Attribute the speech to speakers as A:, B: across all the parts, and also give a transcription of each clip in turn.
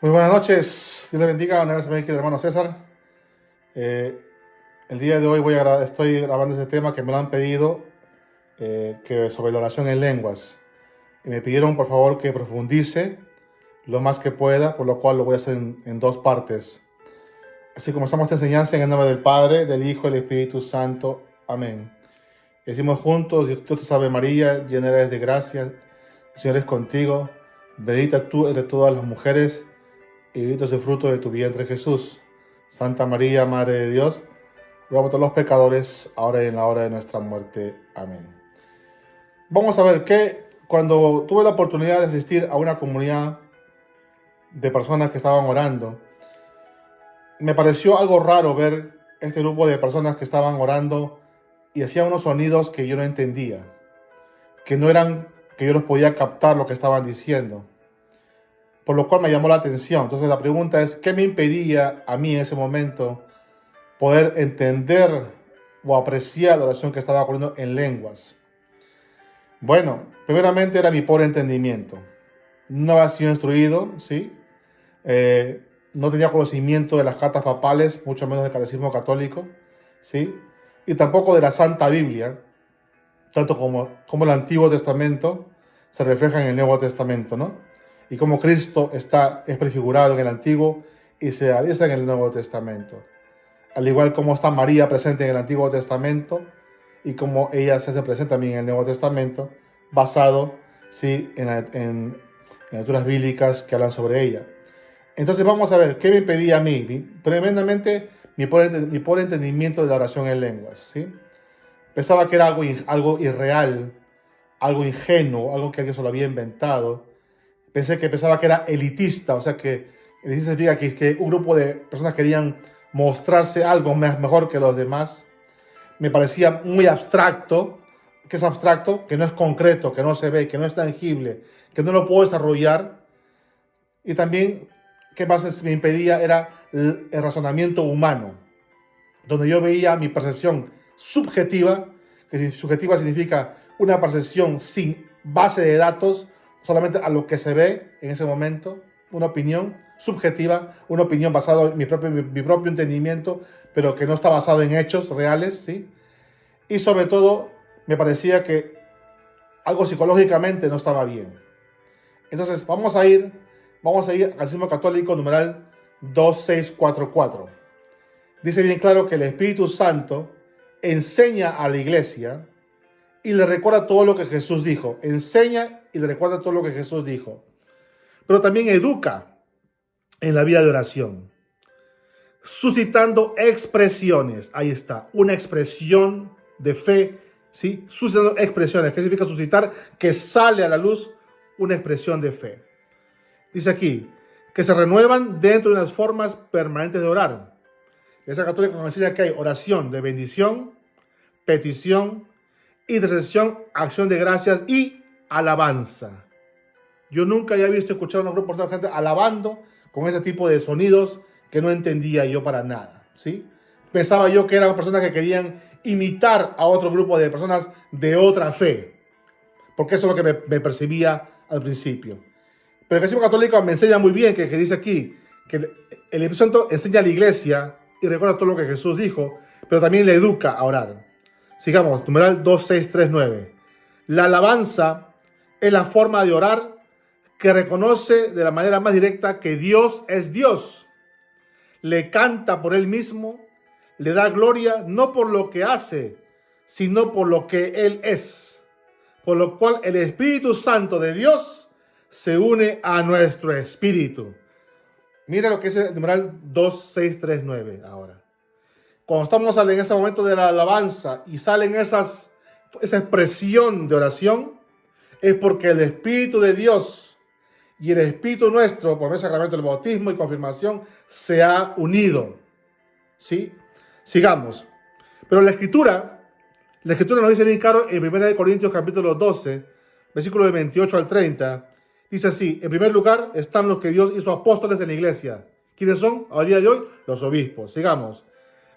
A: Muy buenas noches, Dios le bendiga, una vez más aquí el hermano César. Eh, el día de hoy estoy grabando este tema que me lo han pedido, que sobre la oración en lenguas. Y me pidieron por favor que profundice lo más que pueda, por lo cual lo voy a hacer en dos partes. Así comenzamos esta enseñanza en el nombre del Padre, del Hijo y del Espíritu Santo. Amén. Decimos juntos: Dios te salve María, llena eres de gracia, el Señor es contigo, bendita tú entre todas las mujeres, y bendito es el fruto de tu vientre Jesús. Santa María, Madre de Dios, ruega por todos los pecadores, ahora y en la hora de nuestra muerte. Amén. Vamos a ver que cuando tuve la oportunidad de asistir a una comunidad de personas que estaban orando, me pareció algo raro ver este grupo de personas que estaban orando y hacían unos sonidos que yo no entendía, que no eran, que yo los podía captar lo que estaban diciendo, por lo cual me llamó la atención. Entonces la pregunta es, ¿qué me impedía a mí en ese momento poder entender o apreciar la oración que estaba ocurriendo en lenguas? Bueno, primeramente era mi pobre entendimiento. No había sido instruido, ¿sí? No tenía conocimiento de las cartas papales, mucho menos del catecismo católico, ¿sí? Y tampoco de la Santa Biblia, tanto como el Antiguo Testamento se refleja en el Nuevo Testamento, ¿no? Y como Cristo es prefigurado en el Antiguo y se realiza en el Nuevo Testamento. Al igual como está María presente en el Antiguo Testamento y como ella se hace presente también en el Nuevo Testamento, basado, sí, en lecturas bíblicas que hablan sobre ella. Entonces vamos a ver, ¿qué me pedía a mí? Tremendamente mi pobre entendimiento de la oración en lenguas, ¿sí? Pensaba que era algo irreal, algo ingenuo, algo que alguien se lo había inventado. Pensaba que era elitista, o sea que elitista significa que un grupo de personas querían mostrarse algo mejor que los demás. Me parecía muy abstracto, que es abstracto, que no es concreto, que no se ve, que no es tangible, que no lo puedo desarrollar. Y también, ¿qué más me impedía? Era el razonamiento humano, donde yo veía mi percepción subjetiva, que subjetiva significa una percepción sin base de datos, solamente a lo que se ve en ese momento, una opinión subjetiva, una opinión basada en mi propio entendimiento, pero que no está basado en hechos reales, ¿sí? Y sobre todo, me parecía que algo psicológicamente no estaba bien. Entonces, vamos a ir al Catecismo Católico numeral 2644. Dice bien claro que el Espíritu Santo enseña a la iglesia y le recuerda todo lo que Jesús dijo. Enseña y le recuerda todo lo que Jesús dijo. Pero también educa en la vida de oración, suscitando expresiones. Ahí está, una expresión de fe, ¿sí? Suscitando expresiones. ¿Qué significa suscitar? Que sale a la luz una expresión de fe. Dice aquí, que se renuevan dentro de unas formas permanentes de orar. La Iglesia Católica nos enseña que hay oración de bendición, petición, intercesión, acción de gracias y alabanza. Yo nunca había escuchado a un grupo de gente alabando con ese tipo de sonidos que no entendía yo para nada, ¿sí? Pensaba yo que eran personas que querían imitar a otro grupo de personas de otra fe, porque eso es lo que me percibía al principio. Pero el Catecismo Católico me enseña muy bien que dice aquí que el Espíritu Santo enseña a la iglesia y recuerda todo lo que Jesús dijo, pero también le educa a orar. Sigamos, numeral 2639. La alabanza es la forma de orar que reconoce de la manera más directa que Dios es Dios. Le canta por él mismo, le da gloria no por lo que hace, sino por lo que él es. Por lo cual el Espíritu Santo de Dios se une a nuestro espíritu. Mira lo que es el numeral 2639 ahora. Cuando estamos en ese momento de la alabanza y salen esa expresión de oración, es porque el Espíritu de Dios y el Espíritu nuestro, por el sacramento del bautismo y confirmación, se ha unido. ¿Sí? Sigamos. Pero la Escritura nos dice bien claro en 1 Corintios capítulo 12, versículos de 28 al 30, dice así: en primer lugar están los que Dios hizo apóstoles en la iglesia. ¿Quiénes son al día de hoy? Los obispos. Sigamos.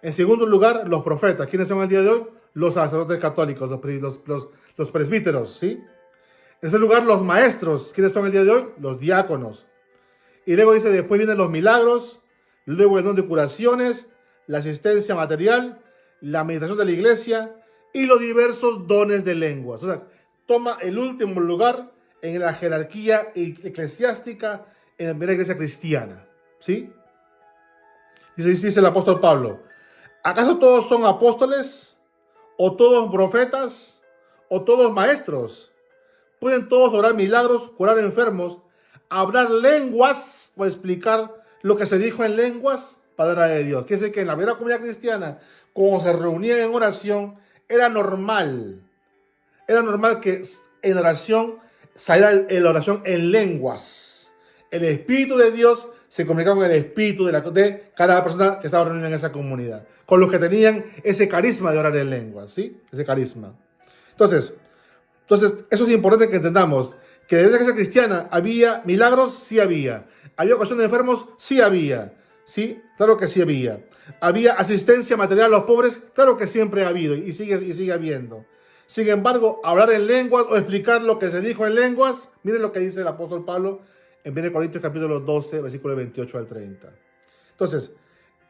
A: En segundo lugar, los profetas. ¿Quiénes son al día de hoy? Los sacerdotes católicos, los presbíteros, ¿sí? En tercer lugar, los maestros. ¿Quiénes son el día de hoy? Los diáconos. Y luego dice, después vienen los milagros, luego el don de curaciones, la asistencia material, la administración de la iglesia y los diversos dones de lenguas. O sea, toma el último lugar en la jerarquía eclesiástica en la primera iglesia cristiana. ¿Sí? Dice el apóstol Pablo, ¿acaso todos son apóstoles? ¿O todos profetas? ¿O todos maestros? ¿Pueden todos orar milagros, curar enfermos, hablar lenguas o explicar lo que se dijo en lenguas? Palabra de Dios. Quiere decir que en la primera comunidad cristiana, cuando se reunían en oración, era normal que en oración saliera la oración en lenguas. El Espíritu de Dios se comunicaba con el Espíritu de cada persona que estaba reunida en esa comunidad, con los que tenían ese carisma de orar en lenguas, ¿sí? Ese carisma. Entonces, eso es importante que entendamos, que en la iglesia cristiana había milagros, sí había. Había ocasión de enfermos, sí había. ¿Sí? Claro que sí había. Había asistencia material a los pobres, claro que siempre ha habido y sigue habiendo. Sin embargo, hablar en lenguas o explicar lo que se dijo en lenguas, miren lo que dice el apóstol Pablo en 1 Corintios capítulo 12, versículo 28 al 30. Entonces,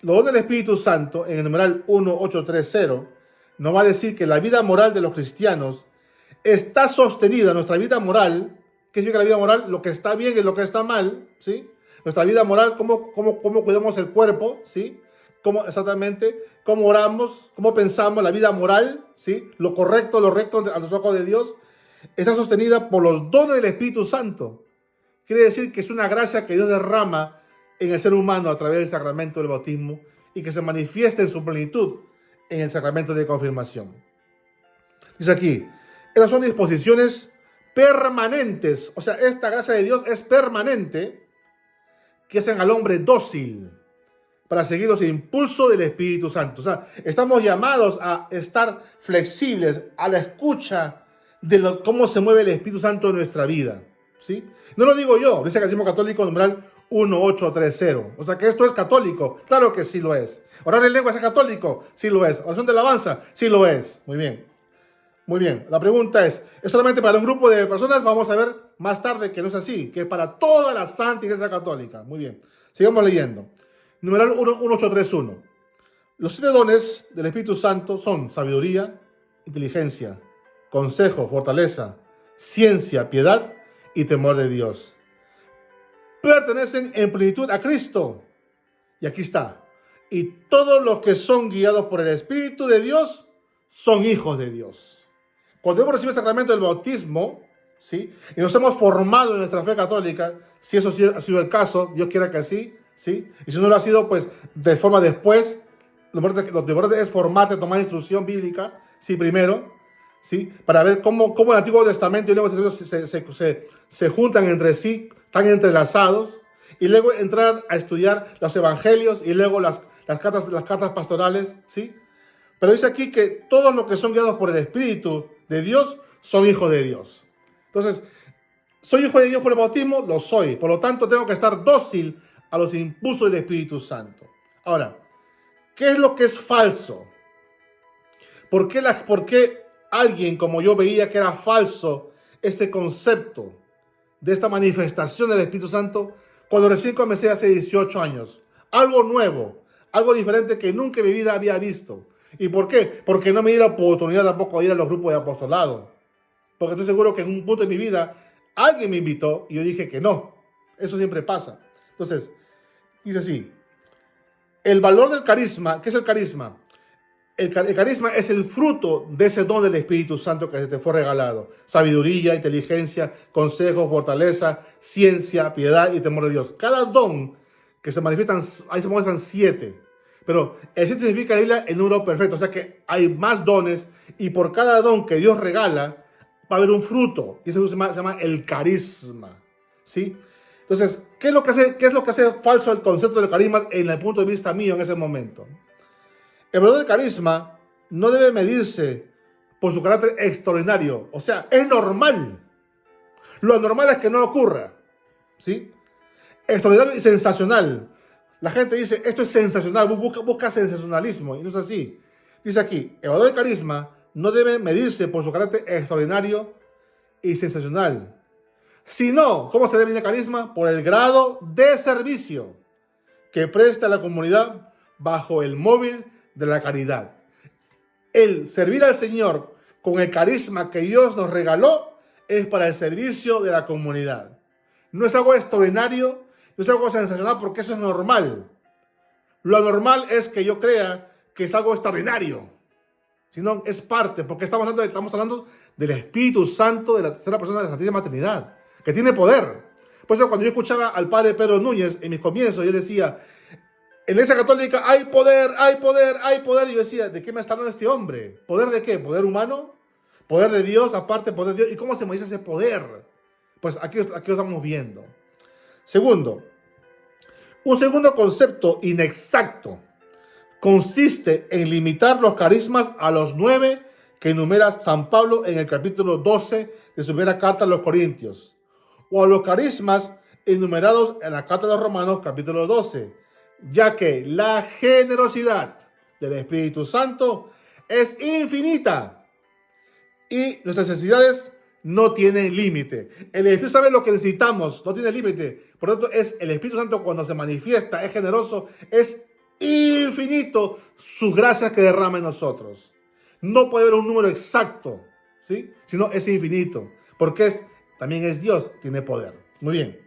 A: los dones del Espíritu Santo, en el numeral 1830, nos va a decir que la vida moral de los cristianos está sostenida, nuestra vida moral. ¿Qué significa la vida moral? Lo que está bien y lo que está mal, ¿sí? Nuestra vida moral, cómo cuidamos el cuerpo, ¿sí? Cómo oramos, cómo pensamos, la vida moral, ¿sí? Lo correcto, lo recto a los ojos de Dios, está sostenida por los dones del Espíritu Santo. Quiere decir que es una gracia que Dios derrama en el ser humano a través del sacramento del bautismo y que se manifiesta en su plenitud en el sacramento de confirmación. Dice aquí, esas son disposiciones permanentes, o sea, esta gracia de Dios es permanente, que hacen al hombre dócil para seguir los impulsos del Espíritu Santo. O sea, estamos llamados a estar flexibles a la escucha de cómo se mueve el Espíritu Santo en nuestra vida, ¿sí? No lo digo yo, dice el Catecismo Católico numeral 1830. O sea, que esto es católico. Claro que sí lo es. Orar en lengua es católico, sí lo es. Oración de alabanza, sí lo es. Muy bien. Muy bien, la pregunta es solamente para un grupo de personas? Vamos a ver más tarde que no es así, que es para toda la Santa Iglesia Católica. Muy bien, sigamos leyendo. Numeral 1831. Los 7 dones del Espíritu Santo son sabiduría, inteligencia, consejo, fortaleza, ciencia, piedad y temor de Dios. Pertenecen en plenitud a Cristo. Y aquí está. Y todos los que son guiados por el Espíritu de Dios son hijos de Dios. Cuando hemos recibido el sacramento del bautismo, ¿sí? Y nos hemos formado en nuestra fe católica, si eso sí ha sido el caso, Dios quiera que sí, ¿sí? Y si no lo ha sido, pues de forma después, lo importante es formarte, tomar instrucción bíblica, sí, primero, ¿sí? Para ver cómo el Antiguo Testamento y el Nuevo Testamento se juntan entre sí, están entrelazados, y luego entrar a estudiar los evangelios y luego las cartas pastorales, ¿sí? Pero dice aquí que todos los que son guiados por el Espíritu de Dios son hijos de Dios. Entonces, ¿soy hijo de Dios por el bautismo? Lo soy. Por lo tanto, tengo que estar dócil a los impulsos del Espíritu Santo. Ahora, ¿qué es lo que es falso? ¿Por qué alguien como yo veía que era falso este concepto de esta manifestación del Espíritu Santo cuando recién comencé hace 18 años? Algo nuevo, algo diferente que nunca en mi vida había visto. ¿Y por qué? Porque no me di la oportunidad tampoco de ir a los grupos de apostolado. Porque estoy seguro que en un punto de mi vida alguien me invitó y yo dije que no. Eso siempre pasa. Entonces, dice así. El valor del carisma, ¿qué es el carisma? El carisma es el fruto de ese don del Espíritu Santo que se te fue regalado. Sabiduría, inteligencia, consejo, fortaleza, ciencia, piedad y temor de Dios. Cada don que se manifiestan, ahí se muestran 7. Pero el 7 significa en la Biblia el número perfecto. O sea que hay más dones y por cada don que Dios regala va a haber un fruto. Y ese se llama el carisma. ¿Sí? Entonces, ¿qué es lo que hace falso el concepto del carisma en el punto de vista mío en ese momento? El valor del carisma no debe medirse por su carácter extraordinario. O sea, es normal. Lo anormal es que no ocurra. ¿Sí? Extraordinario y sensacional. La gente dice, esto es sensacional, busca sensacionalismo, y no es así. Dice aquí, el valor del carisma no debe medirse por su carácter extraordinario y sensacional, Si no, ¿cómo se define el carisma? Por el grado de servicio que presta a la comunidad bajo el móvil de la caridad. El servir al Señor con el carisma que Dios nos regaló es para el servicio de la comunidad. No es algo extraordinario, no es algo sensacional, porque eso es normal. Lo anormal es que yo crea que es algo extraordinario, sino es parte, porque estamos hablando del Espíritu Santo de la tercera persona de la Santísima Trinidad, que tiene poder. Por eso cuando yo escuchaba al padre Pedro Núñez en mis comienzos, yo decía, en la Iglesia Católica hay poder, hay poder, hay poder. Y yo decía, ¿de qué me está hablando este hombre? ¿Poder de qué? ¿Poder humano? ¿Poder de Dios? Aparte, poder de Dios. ¿Y cómo se me dice ese poder? Pues aquí lo estamos viendo. Segundo, un segundo concepto inexacto consiste en limitar los carismas a los 9 que enumera San Pablo en el capítulo 12 de su primera carta a los Corintios, o a los carismas enumerados en la carta de los Romanos capítulo 12, ya que la generosidad del Espíritu Santo es infinita y nuestras necesidades no tienen límite. El Espíritu sabe lo que necesitamos, no tiene límite. Por lo tanto, es el Espíritu Santo cuando se manifiesta, es generoso, es infinito sus gracias que derrama en nosotros. No puede haber un número exacto, ¿sí? Sino es infinito, porque también es Dios, tiene poder. Muy bien.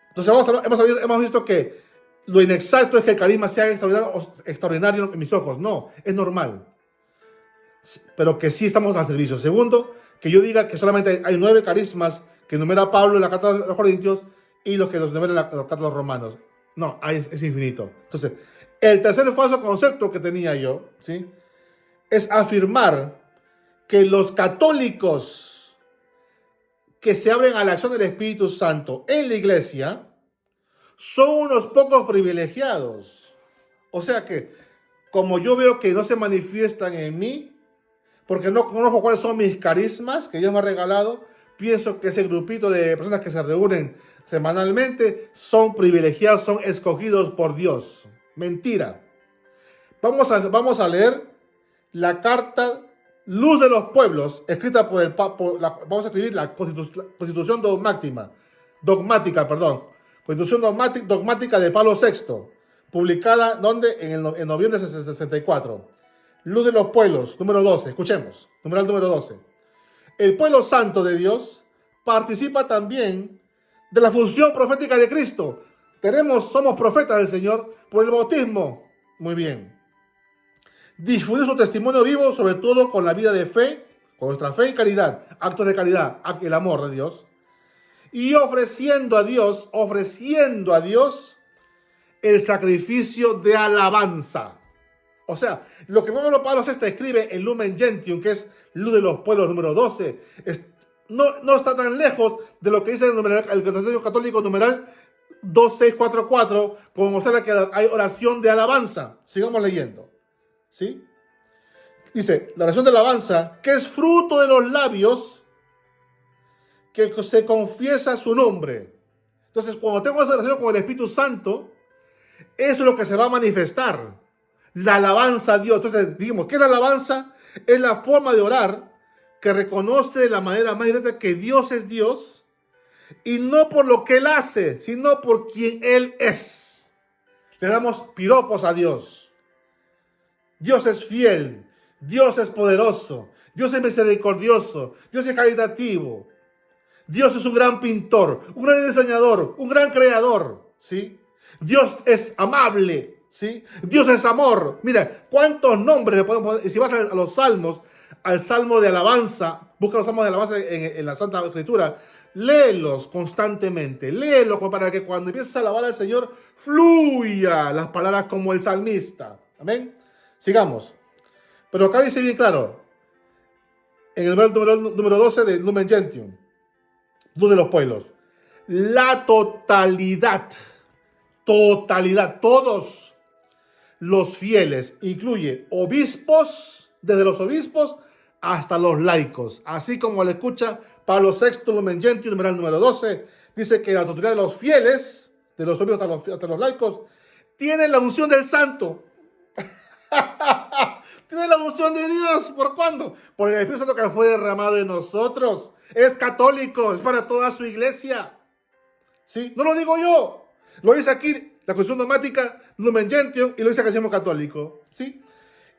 A: Entonces hemos visto que lo inexacto es que el carisma sea extraordinario en mis ojos. No, es normal. Pero que sí estamos al servicio. Segundo, que yo diga que solamente hay 9 carismas que enumera Pablo en la carta de los Corintios y los que los enumera en la carta de los Romanos. No, es infinito. Entonces, el tercer falso concepto que tenía yo, ¿sí?, es afirmar que los católicos que se abren a la acción del Espíritu Santo en la iglesia son unos pocos privilegiados. O sea que, como yo veo que no se manifiestan en mí, porque no conozco cuáles son mis carismas que Dios me ha regalado, pienso que ese grupito de personas que se reúnen semanalmente son privilegiados, son escogidos por Dios. Mentira. Vamos a leer la carta Luz de los Pueblos, escrita vamos a escribir la Constitución dogmática, Constitución dogmática de Pablo VI, publicada, ¿dónde? En noviembre de 64. Luz de los Pueblos, número 12, escuchemos, numeral número 12. El pueblo santo de Dios participa también de la función profética de Cristo. Somos profetas del Señor por el bautismo. Muy bien. Difundir su testimonio vivo, sobre todo con la vida de fe, con nuestra fe y caridad, actos de caridad, el amor de Dios, y ofreciendo a Dios el sacrificio de alabanza. O sea, lo que Pablo VI escribe en Lumen Gentium, que es Luz de los Pueblos número 12, no está tan lejos de lo que dice el Catecismo Católico numeral 2644, como mostrar que hay oración de alabanza. Sigamos leyendo. ¿Sí? Dice, la oración de alabanza, que es fruto de los labios que se confiesa su nombre. Entonces, cuando tengo esa relación con el Espíritu Santo, eso es lo que se va a manifestar. La alabanza a Dios. Entonces, digamos, ¿qué es la alabanza? Es la forma de orar que reconoce de la manera más directa que Dios es Dios, y no por lo que Él hace, sino por quien Él es. Le damos piropos a Dios. Dios es fiel, Dios es poderoso, Dios es misericordioso, Dios es caritativo, Dios es un gran pintor, un gran diseñador, un gran creador, ¿sí? Dios es amable, ¿sí? Dios es amor. Mira, ¿cuántos nombres le podemos poner? Y si vas a los salmos, al salmo de alabanza, busca los salmos de alabanza en la Santa Escritura, léelos constantemente, léelos para que cuando empieces a alabar al Señor, fluya las palabras como el salmista. Amén. Sigamos. Pero acá dice bien claro, en el número 12 de Lumen Gentium, Luz de los Pueblos, la totalidad, todos los fieles, incluye obispos, desde los obispos hasta los laicos, así como le escucha Pablo VI, Lumen Gentium, numeral número 12, dice que la totalidad de los fieles, de los obispos hasta los laicos, tienen la unción del santo. Tiene la unción de Dios. ¿Por cuándo? Por el Espíritu Santo que fue derramado en nosotros Es católico, es para toda su iglesia. ¿Sí? No lo digo yo. Lo dice aquí la Constitución Dogmática Lumen Gentium y lo dice el Catecismo Católico. ¿Sí?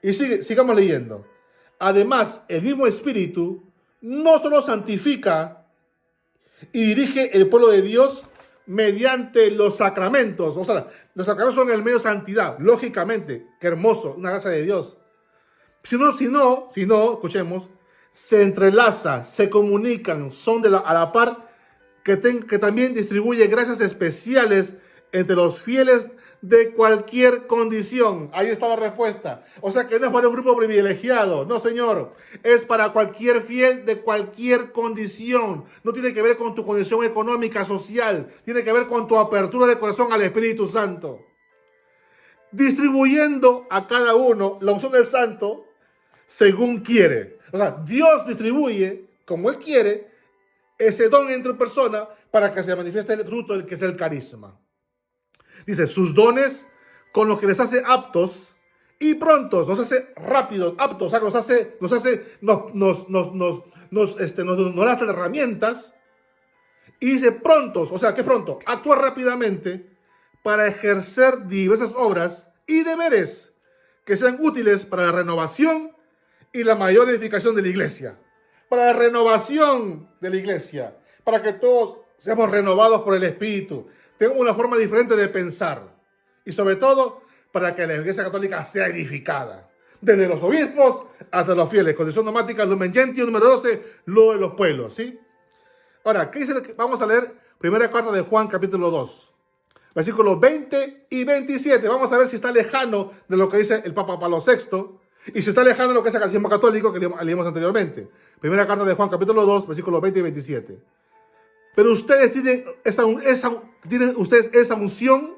A: Y sigamos leyendo. Además, el mismo Espíritu no solo santifica y dirige el pueblo de Dios mediante los sacramentos. O sea, los sacramentos son el medio de santidad, lógicamente. Qué hermoso, una gracia de Dios. Si no, escuchemos, se entrelaza, se comunican, son a la par, que también distribuye gracias especiales entre los fieles de cualquier condición. Ahí está la respuesta. O sea que no es para un grupo privilegiado. No, señor. Es para cualquier fiel de cualquier condición. No tiene que ver con tu condición económica, social. Tiene que ver con tu apertura de corazón al Espíritu Santo. Distribuyendo a cada uno la unción del Santo según quiere. O sea, Dios distribuye, como Él quiere, ese don entre personas para que se manifieste el fruto del que es el carisma. Dice, sus dones con los que les hace aptos y prontos, nos hace rápidos, aptos, o sea, nos da herramientas. Y dice prontos, o sea, ¿qué pronto? Actúa rápidamente para ejercer diversas obras y deberes que sean útiles para la renovación y la mayor edificación de la iglesia. Para la renovación de la iglesia, para que todos seamos renovados por el Espíritu, tengamos una forma diferente de pensar y sobre todo para que la iglesia católica sea edificada. Desde los obispos hasta los fieles. Constitución Dogmática Lumen Gentium número 12, lo de los pueblos, ¿sí? Ahora, ¿qué dice? Vamos a leer primera carta de Juan, capítulo 2, versículos 20 y 27. Vamos a ver si está lejano de lo que dice el Papa Pablo VI y si está lejano de lo que es el Catecismo Católico que leímos anteriormente. Primera carta de Juan, capítulo 2, versículos 20 y 27. Pero ustedes tienen esa unción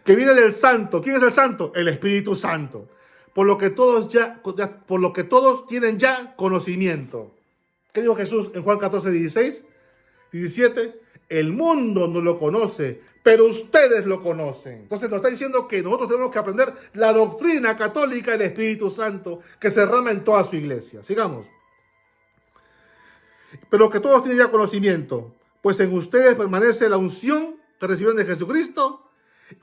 A: que viene del Santo. ¿Quién es el Santo? El Espíritu Santo. Por lo que todos tienen ya conocimiento. ¿Qué dijo Jesús en Juan 14, 16, 17? El mundo no lo conoce, pero ustedes lo conocen. Entonces nos está diciendo que nosotros tenemos que aprender la doctrina católica del Espíritu Santo que se derrama en toda su iglesia. Sigamos. Pero que todos tienen ya conocimiento, pues en ustedes permanece la unción que recibieron de Jesucristo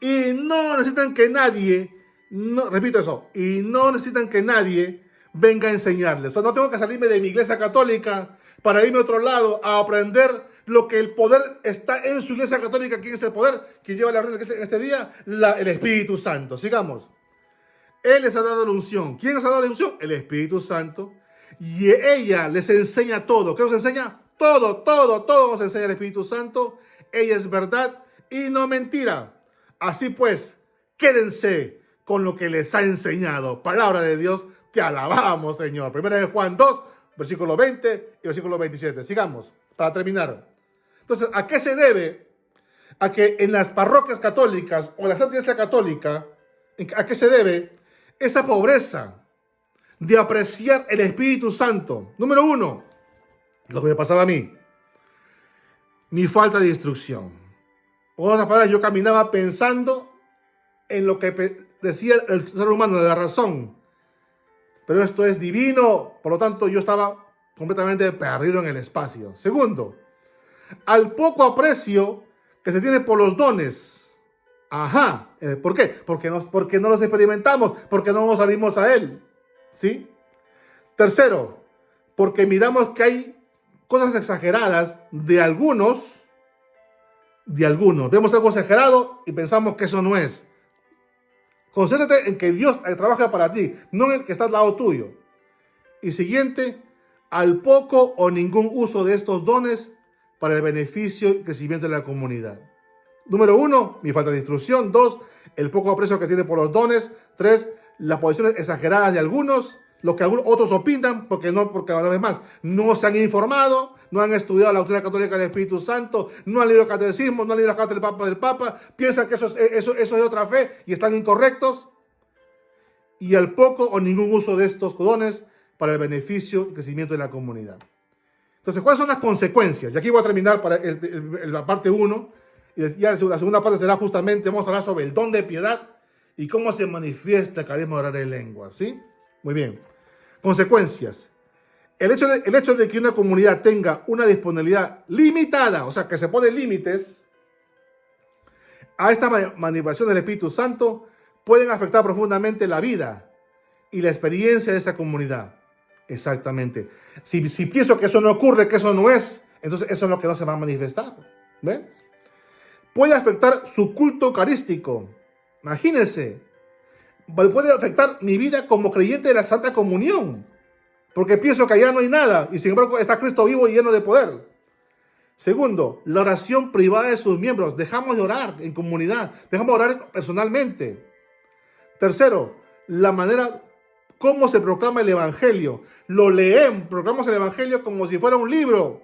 A: y no necesitan que nadie, y no necesitan que nadie venga a enseñarles. O sea, no tengo que salirme de mi iglesia católica para irme a otro lado a aprender lo que el poder está en su iglesia católica. ¿Quién es el poder que lleva la regla en este día? El Espíritu Santo. Sigamos. Él les ha dado la unción. ¿Quién les ha dado la unción? El Espíritu Santo. Y ella les enseña todo. ¿Qué nos enseña? Todo nos enseña el Espíritu Santo. Ella es verdad y no mentira. Así pues, quédense con lo que les ha enseñado. Palabra de Dios, te alabamos, Señor. Primera de Juan 2, versículo 20 y versículo 27. Sigamos, para terminar. Entonces, ¿a qué se debe? A que en las parroquias católicas o en la Santa Iglesia Católica, ¿a qué se debe esa pobreza de apreciar el Espíritu Santo? Número uno, lo que me pasaba a mí, mi falta de instrucción. Con otras palabras, yo caminaba pensando en lo que decía el ser humano de la razón. Pero esto es divino, por lo tanto yo estaba completamente perdido en el espacio. Segundo, al poco aprecio que se tiene por los dones. Ajá, ¿por qué? Porque no los experimentamos, porque no nos salimos a él. ¿Sí? Tercero, porque miramos que hay cosas exageradas de algunos. Vemos algo exagerado y pensamos que eso no es. Concéntrate en que Dios trabaja para ti, no en el que está al lado tuyo. Y siguiente, al poco o ningún uso de estos dones para el beneficio y crecimiento de la comunidad. Número uno, mi falta de instrucción. Dos, el poco aprecio que tiene por los dones. Tres, las posiciones exageradas de algunos, lo que otros opinan, porque una vez más, no se han informado, no han estudiado la doctrina católica del Espíritu Santo, no han leído el catecismo, no han leído la carta del Papa, piensan que eso es de otra fe y están incorrectos. Y al poco o ningún uso de estos dones para el beneficio y crecimiento de la comunidad. Entonces, ¿cuáles son las consecuencias? Y aquí voy a terminar para la parte 1, y ya la segunda parte será justamente, vamos a hablar sobre el don de piedad y cómo se manifiesta el carisma de orar en lenguas, ¿sí? Muy bien. Consecuencias. El hecho de que una comunidad tenga una disponibilidad limitada, o sea, que se pone límites a esta manifestación del Espíritu Santo, pueden afectar profundamente la vida y la experiencia de esa comunidad. Exactamente. Si pienso que eso no ocurre, que eso no es, entonces eso es lo que no se va a manifestar. ¿Ve? Puede afectar su culto eucarístico. Imagínense. Puede afectar mi vida como creyente de la Santa Comunión. Porque pienso que allá no hay nada. Y sin embargo está Cristo vivo y lleno de poder. Segundo, la oración privada de sus miembros. Dejamos de orar en comunidad. Dejamos de orar personalmente. Tercero, la manera cómo se proclama el Evangelio. Lo leemos, proclamamos el Evangelio como si fuera un libro.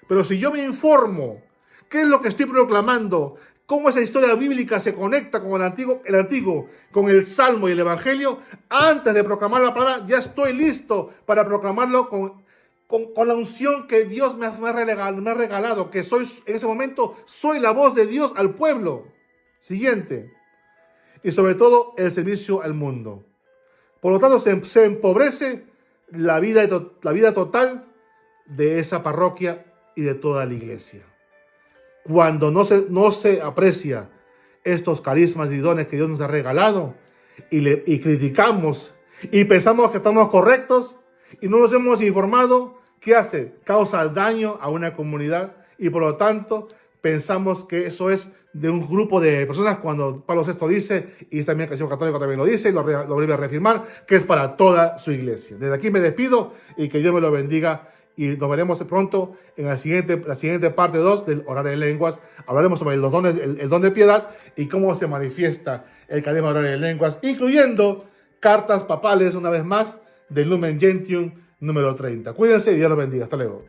A: Pero si yo me informo, ¿qué es lo que estoy proclamando? ¿Cómo esa historia bíblica se conecta con el antiguo, con el Salmo y el Evangelio? Antes de proclamar la palabra, ya estoy listo para proclamarlo con la unción que Dios me ha regalado, que soy, en ese momento soy la voz de Dios al pueblo. Siguiente. Y sobre todo, el servicio al mundo. Por lo tanto, se empobrece la vida total de esa parroquia y de toda la iglesia. Cuando no se aprecia estos carismas y dones que Dios nos ha regalado y criticamos y pensamos que estamos correctos y no nos hemos informado, ¿qué hace? Causa daño a una comunidad y por lo tanto pensamos que eso es de un grupo de personas cuando Pablo VI dice, y también el Catecismo Católico también lo dice y lo vuelve a reafirmar, que es para toda su iglesia. Desde aquí me despido y que Dios me lo bendiga. Y nos veremos pronto en la siguiente parte 2 del Orar en Lenguas. Hablaremos sobre los dones, el don de piedad y cómo se manifiesta el carisma de Orar en Lenguas, incluyendo cartas papales, una vez más, del Lumen Gentium número 30. Cuídense y Dios los bendiga. Hasta luego.